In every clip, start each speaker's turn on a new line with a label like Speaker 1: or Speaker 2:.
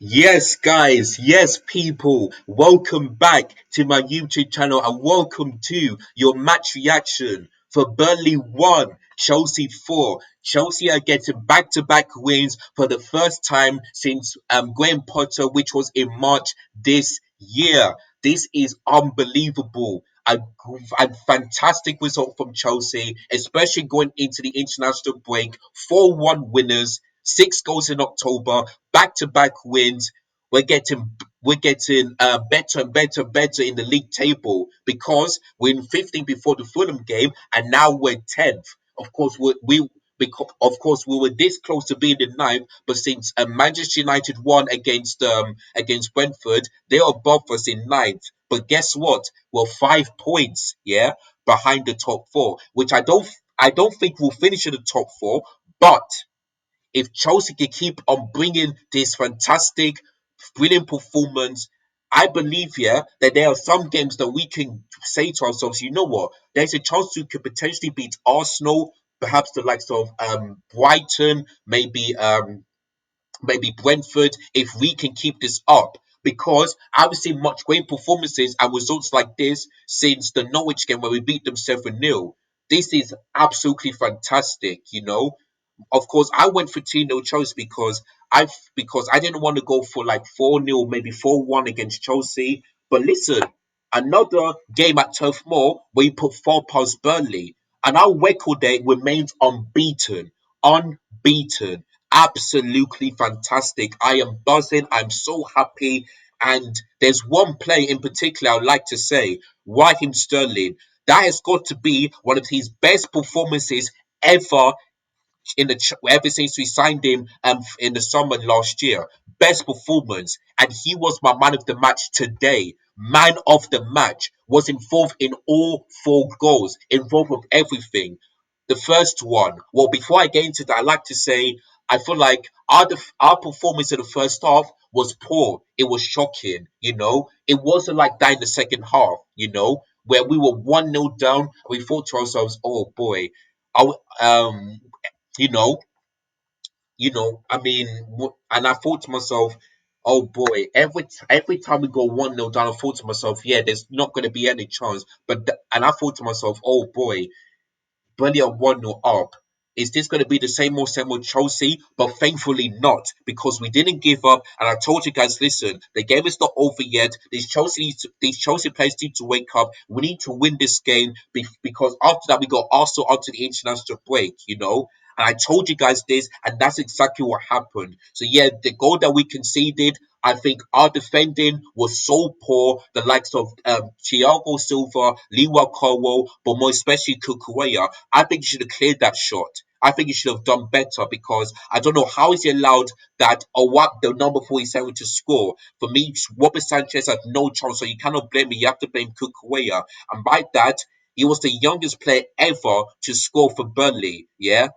Speaker 1: Yes, guys, yes, people, welcome back to my YouTube channel and welcome to your match reaction for Burnley 1, Chelsea 4. Chelsea are getting back to back wins for the first time since Graham Potter, which was in March this year. This is unbelievable. A fantastic result from Chelsea, especially going into the international break. 4-1 winners, 6 goals in October, back-to-back wins. We're getting better and better and better in the league table because we're in 15th before the Fulham game, and now we're 10th. Of course, we were this close to being in ninth, but since Manchester United won against Brentford, they are above us in ninth. But guess what? We're 5 points, yeah, behind the top four, which I don't think we'll finish in the top four, but if Chelsea can keep on bringing this fantastic, brilliant performance, I believe here that there are some games that we can say to ourselves, you know what, there's a chance we could potentially beat Arsenal, perhaps the likes of Brighton, maybe Brentford, if we can keep this up. Because I haven't seen much great performances and results like this since the Norwich game where we beat them 7-0. This is absolutely fantastic, you know. Of course, I went for 2-0 Chelsea because I didn't want to go for like 4-0, maybe 4-1 against Chelsea. But listen, another game at Turf Moor where you put 4 past Burnley, and our record there remains unbeaten. Unbeaten. Absolutely fantastic. I am buzzing. I'm so happy. And there's one play in particular I'd like to say, Raheem Sterling. That has got to be one of his best performances ever ever since we signed him in the summer last year. Best performance, and he was my man of the match today. Man of the match was involved in all 4 goals, involved with everything. The first one, well, before I get into that, I like to say I feel like our performance in the first half was poor. It was shocking, you know. It wasn't like that in the second half, you know, where we were 1-0 down. And we thought to ourselves, oh boy, um, you know, I mean, and I thought to myself, oh boy, every time we go 1-0 down, I thought to myself, yeah, there's not going to be any chance. And I thought to myself, oh boy, Burnley are 1-0 up. Is this going to be the same old Chelsea? But thankfully not, because we didn't give up. And I told you guys, listen, the game is not over yet. These Chelsea players need to wake up. We need to win this game because after that we got Arsenal onto the international break, you know. And I told you guys this, and that's exactly what happened. So yeah, the goal that we conceded, I think our defending was so poor. The likes of Thiago Silva, Lewa Cowell, but more especially Kukurea. I think he should have cleared that shot. I think he should have done better because I don't know how is he allowed that Owap, the number 47, to score. For me, Robert Sanchez had no chance, so you cannot blame me. You have to blame Kukurea. And by that, he was the youngest player ever to score for Burnley. Yeah,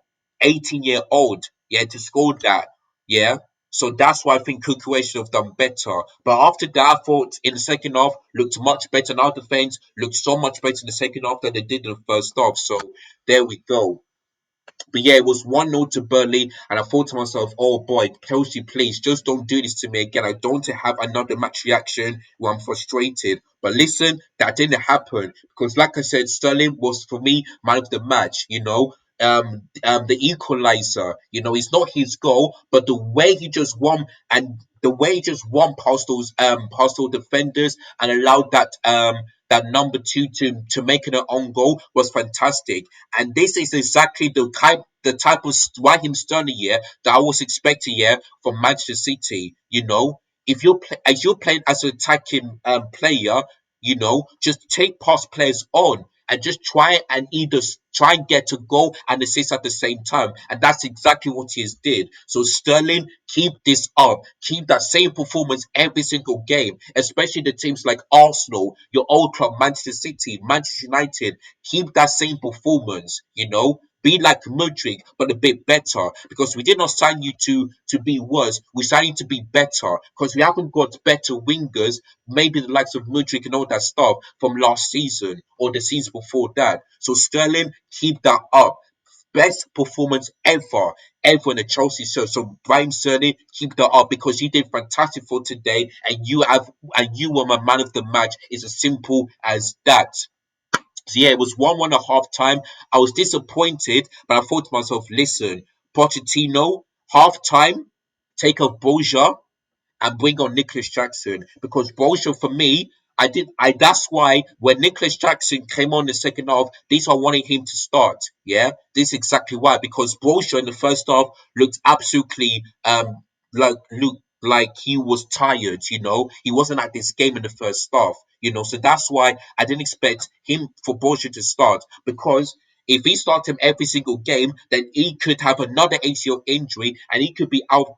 Speaker 1: 18-year-old. Yeah, to score that. Yeah. So that's why I think Kukurea should have done better. But after that, I thought in the second half looked much better. And our defense looked so much better in the second half than they did in the first half. So there we go. But yeah, it was 1-0 to Burnley, and I thought to myself, oh boy, Chelsea, please just don't do this to me again. I don't want to have another match reaction where I'm frustrated. But listen, that didn't happen because, like I said, Sterling was for me man of the match. You know, the equalizer. You know, it's not his goal, but the way he just won and the way he just won past those defenders and allowed that number 2 to make it an own goal was fantastic. And this is exactly the type of Raheem Sterling here that I was expecting here from Manchester City. You know, if you're playing as an attacking player, you know, just take past players on and just try and get to goal and assist at the same time. And that's exactly what he has did. So Sterling, keep this up. Keep that same performance every single game, especially the teams like Arsenal, your old club, Manchester City, Manchester United. Keep that same performance, you know. Be like Mudryk, but a bit better. Because we did not sign you to be worse. We signed you to be better. Because we haven't got better wingers, maybe the likes of Mudryk and all that stuff from last season or the season before that. So Sterling, keep that up. Best performance ever everyone at Chelsea. So Brian Sterling, keep that up because you did fantastic for today, and you were my man of the match. It's as simple as that. So yeah, it was 1-1 at half time. I was disappointed, but I thought to myself, listen, Pochettino, half time, take off Boja and bring on Nicholas Jackson because Bosa for me, I that's why when Nicholas Jackson came on the second half, these are wanting him to start. Yeah, this is exactly why because Bosa in the first half looked absolutely looked like he was tired. He wasn't at this game in the first half. So that's why I didn't expect him for Bosa to start because if he starts him every single game, then he could have another ACL injury and he could be out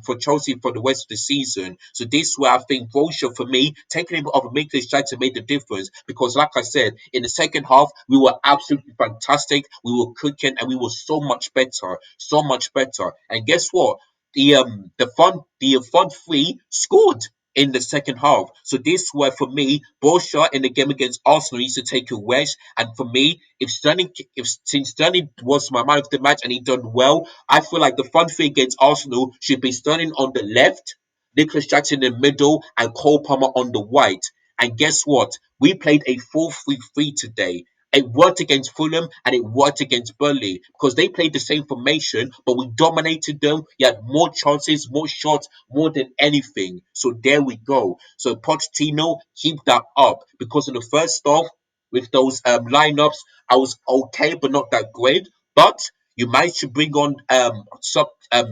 Speaker 1: for Chelsea for the rest of the season. So this is where I think Wilshere, for me, taking him off of Makeless Jackson made the difference because, like I said, in the second half, we were absolutely fantastic. We were cooking and we were so much better. And guess what? The front three scored in the second half. So this where for me, Bolsha in the game against Arsenal used to take a wedge. And for me, since Sterling was my man of the match and he done well, I feel like the front three against Arsenal should be Sterling on the left, Nicholas Jackson in the middle, and Cole Palmer on the right. And guess what? We played a 4-3-3 today. It worked against Fulham and it worked against Burnley because they played the same formation, but we dominated them. We had more chances, more shots, more than anything. So there we go. So Pochettino, keep that up because in the first half, with those lineups, I was okay, but not that great. But you managed to bring on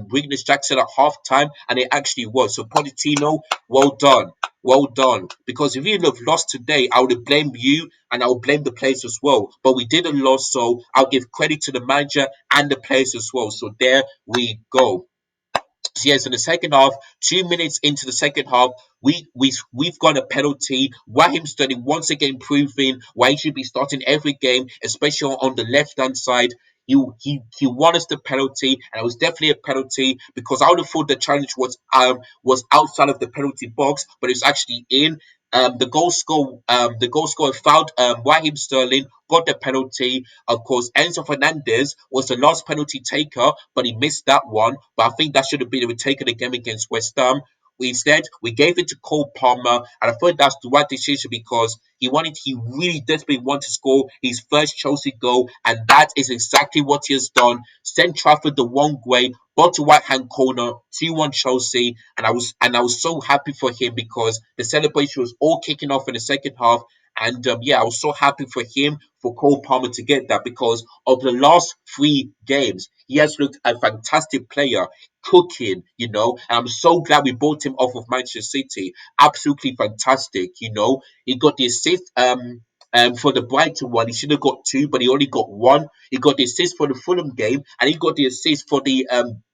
Speaker 1: Rignis Jackson at half time, and it actually was. So Pochettino, well done. Well done. Because if you'd have lost today, I would have blamed you and I would blame the players as well. But we didn't lose, so I'll give credit to the manager and the players as well. So there we go. So yes, in the second half, 2 minutes into the second half, we've got a penalty. Raheem Sterling once again proving why he should be starting every game, especially on the left hand side. He won us the penalty, and it was definitely a penalty because I would have thought the challenge was outside of the penalty box, but it's actually in. The goal scorer fouled Raheem Sterling, got the penalty. Of course, Enzo Fernandez was the last penalty taker, but he missed that one. But I think that should have been taken again against West Ham. Instead, we gave it to Cole Palmer, and I thought that's the right decision because he really desperately wanted to score his first Chelsea goal, and that is exactly what he has done. Sent Trafford the wrong way, bottom right hand corner, 2-1 Chelsea, and I was so happy for him because the celebration was all kicking off in the second half. And yeah, I was so happy for him, for Cole Palmer to get that because of the last three games, he has looked a fantastic player, cooking, And I'm so glad we bought him off of Manchester City. Absolutely fantastic. He got the assist for the Brighton one. He should have got two, but he only got one. He got the assist for the Fulham game, and he got the assist for the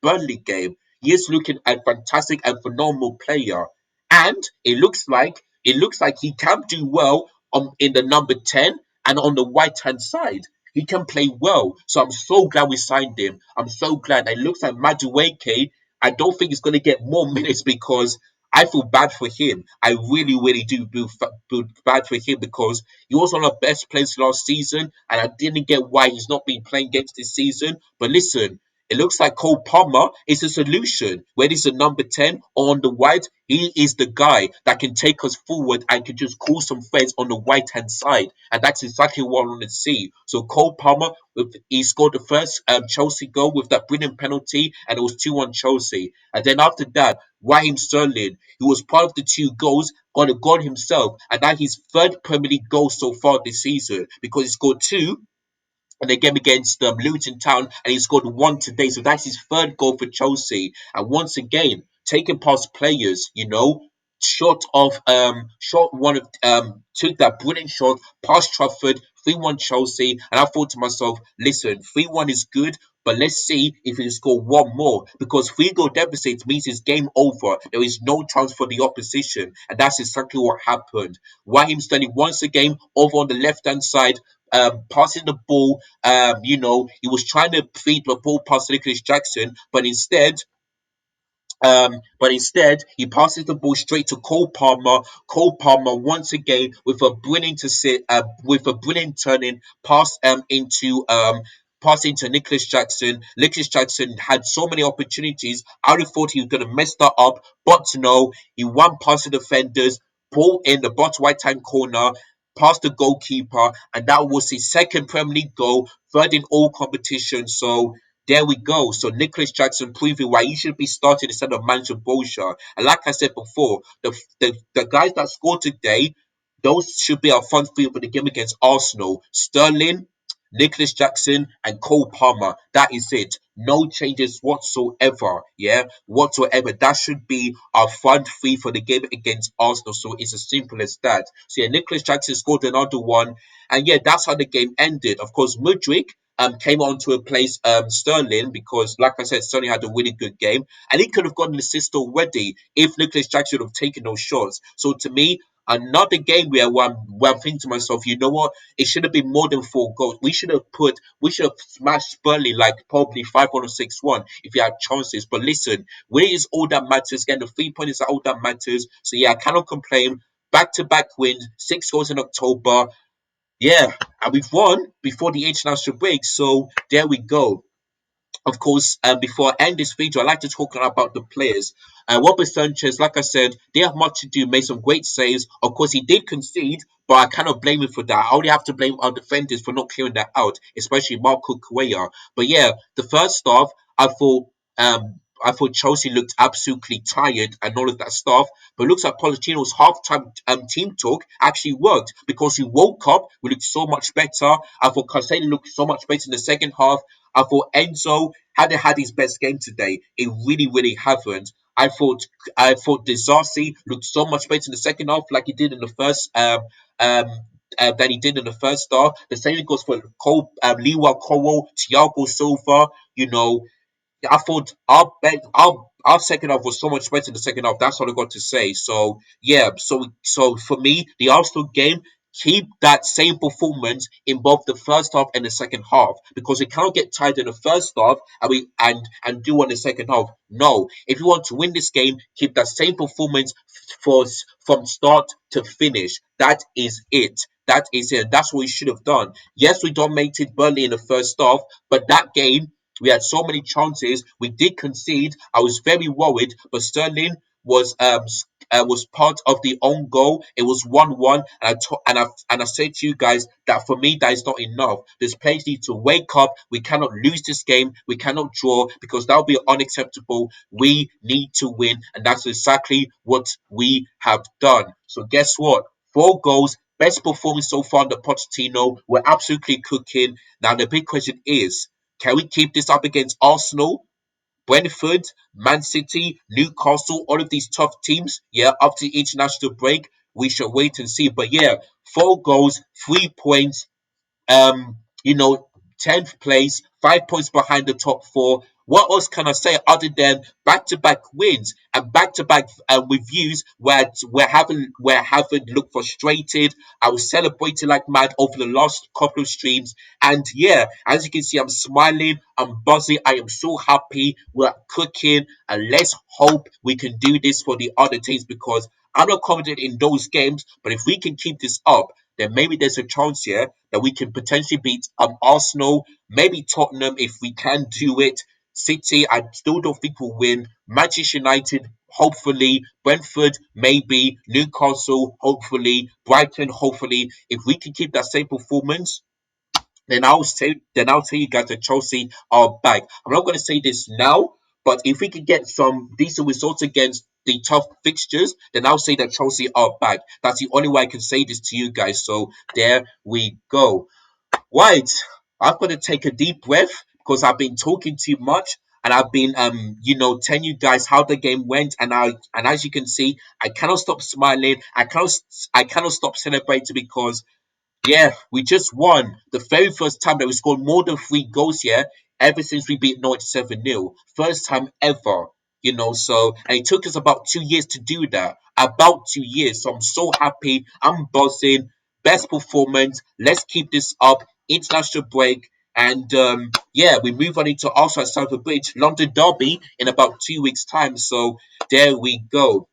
Speaker 1: Burnley game. He is looking a fantastic and phenomenal player, and it looks like he can do well in the number 10 and on the right hand side. He can play well. So I'm so glad we signed him. I'm so glad. It looks like Madueke. I don't think he's going to get more minutes because I feel bad for him. I really, really do feel bad for him because he was one of the best players last season, and I didn't get why he's not been playing games this season. But listen, it looks like Cole Palmer is a solution. Whether he's a number 10 or on the right, he is the guy that can take us forward and can just cause some threats on the right hand side. And that's exactly what I want to see. So Cole Palmer, he scored the first Chelsea goal with that brilliant penalty, and it was 2-1 Chelsea. And then after that, Raheem Sterling, who was part of the two goals, got a goal himself. And that his third Premier League goal so far this season because he scored two in the game against Luton Town, and he scored one today. So that's his third goal for Chelsea. And once again, taking past players, short one of took that brilliant shot past Trafford, 3-1 Chelsea, and I thought to myself, listen, 3-1 is good. But let's see if he can score one more because 3-goal deficit means it's game over. There is no chance for the opposition, and that's exactly what happened. Raheem Sterling once again over on the left hand side, passing the ball. He was trying to feed the ball past Nicholas Jackson, but instead, he passes the ball straight to Cole Palmer. Cole Palmer once again with a brilliant turning pass into passing to Nicholas Jackson. Nicholas Jackson had so many opportunities. I would have thought he was going to mess that up, but no, he won past the defenders, ball in the bottom right hand corner, past the goalkeeper, and that was his second Premier League goal, third in all competitions. So there we go. So Nicholas Jackson proving why he should be starting instead of Manager Bolsha. And like I said before, the guys that scored today, those should be our front three for the game against Arsenal. Sterling, Nicholas Jackson, and Cole Palmer. That is it. No changes whatsoever. Yeah, whatsoever. That should be our front three for the game against Arsenal. So it's as simple as that. So yeah, Nicholas Jackson scored another one, and yeah, that's how the game ended. Of course, Mudryk came on to replace Sterling because, like I said, Sterling had a really good game, and he could have gotten an assist already if Nicholas Jackson would have taken those shots. So to me, another game where I'm thinking to myself, you know what? It should have been more than 4 goals. We should have smashed Burnley like probably 5-1 or 6-1 if we had chances. But listen, where is all that matters? Again, the 3 points are all that matters. So yeah, I cannot complain. Back to back wins, 6 goals in October. Yeah, and we've won before the international break. So there we go. Of course, before I end this video, I'd like to talk about the players. Robert Sanchez, like I said, didn't have much to do, made some great saves. Of course, he did concede, but I cannot blame him for that. I only have to blame our defenders for not clearing that out, especially Marco Correa. But yeah, the first half, I thought Chelsea looked absolutely tired and all of that stuff. But it looks like Pochettino's halftime team talk actually worked because we woke up, we looked so much better. I thought Cancelo looked so much better in the second half. I thought Enzo hadn't had his best game today. It really, really haven't. I thought Desarcy looked so much better in the second half, like he did in the first um than he did in the first half. The same goes for Cole, Liwa Coro, Thiago Silva. You know, I thought our second half was so much better in the second half. That's all I got to say. So yeah, so for me, the Arsenal game, keep that same performance in both the first half and the second half because we cannot get tired in the first half and do on the second half. No, if you want to win this game, keep that same performance for from start to finish. That is it. That is it. That's what we should have done. Yes, we dominated Burnley in the first half, but that game we had so many chances. We did concede. I was very worried, but Sterling was part of the own goal. It was 1-1, and I said to you guys that for me that is not enough. This players need to wake up. We cannot lose this game. We cannot draw because that would be unacceptable. We need to win, and that's exactly what we have done. So guess what? 4 goals. Best performance so far under Pochettino. We're absolutely cooking. Now the big question is, can we keep this up against Arsenal, Brentford, Man City, Newcastle, all of these tough teams? Yeah, up to the international break. We shall wait and see. But yeah, 4 goals, 3 points, um, you know, 10th place, 5 points behind the top four. What else can I say other than back-to-back wins and back-to-back reviews where I haven't looked frustrated. I was celebrating like mad over the last couple of streams, and yeah, as you can see, I'm smiling, I'm buzzing, I am so happy. We're cooking, and let's hope we can do this for the other teams because I'm not confident in those games. But if we can keep this up, then maybe there's a chance here that we can potentially beat Arsenal, maybe Tottenham if we can do it. City, I still don't think will win. Manchester United, hopefully. Brentford, maybe. Newcastle, hopefully. Brighton, hopefully. If we can keep that same performance, then I'll tell you guys that Chelsea are back. I'm not going to say this now, but if we can get some decent results against the tough fixtures, then I'll say that Chelsea are back. That's the only way I can say this to you guys. So there we go. Right, I've got to take a deep breath because I've been talking too much. And I've been, telling you guys how the game went, and as you can see, I cannot stop smiling. I cannot stop celebrating because yeah, we just won the very first time that we scored more than 3 goals here ever since we beat Norwich 7-0. First time ever, so, and it took us about 2 years to do that. About 2 years. So I'm so happy. I'm buzzing. Best performance. Let's keep this up. International break. And yeah, we move on into Arsenal at Stamford Bridge, London Derby in about 2 weeks' time. So there we go.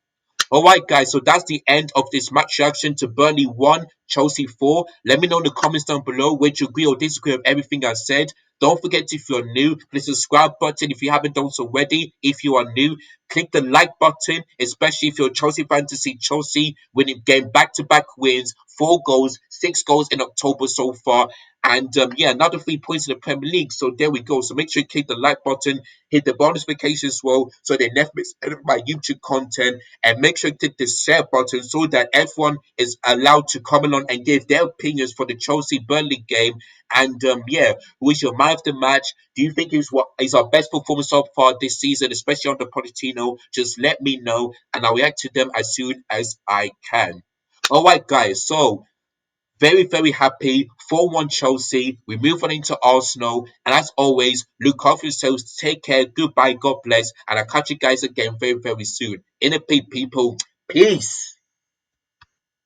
Speaker 1: All right, guys. So that's the end of this match reaction to Burnley 1, Chelsea 4. Let me know in the comments down below whether you agree or disagree with everything I said. Don't forget, if you're new, click the subscribe button if you haven't done so already. If you are new, click the like button, especially if you're a Chelsea fan, to see Chelsea winning game back-to-back wins, 4 goals, 6 goals in October so far. And yeah, another 3 points in the Premier League. So there we go. So make sure you click the like button, hit the bonus notifications as well, so they never miss any of my YouTube content. And make sure you click the share button so that everyone is allowed to come along and give their opinions for the Chelsea Burnley game. And yeah, who is your man of the match? Do you think is what is our best performance so far this season, especially under Pochettino? Just let me know, and I'll react to them as soon as I can. All right, guys. So very, very happy. 4-1 Chelsea. We move on into Arsenal. And as always, look after yourselves. Take care. Goodbye. God bless. And I'll catch you guys again very, very soon. In a big people. Peace.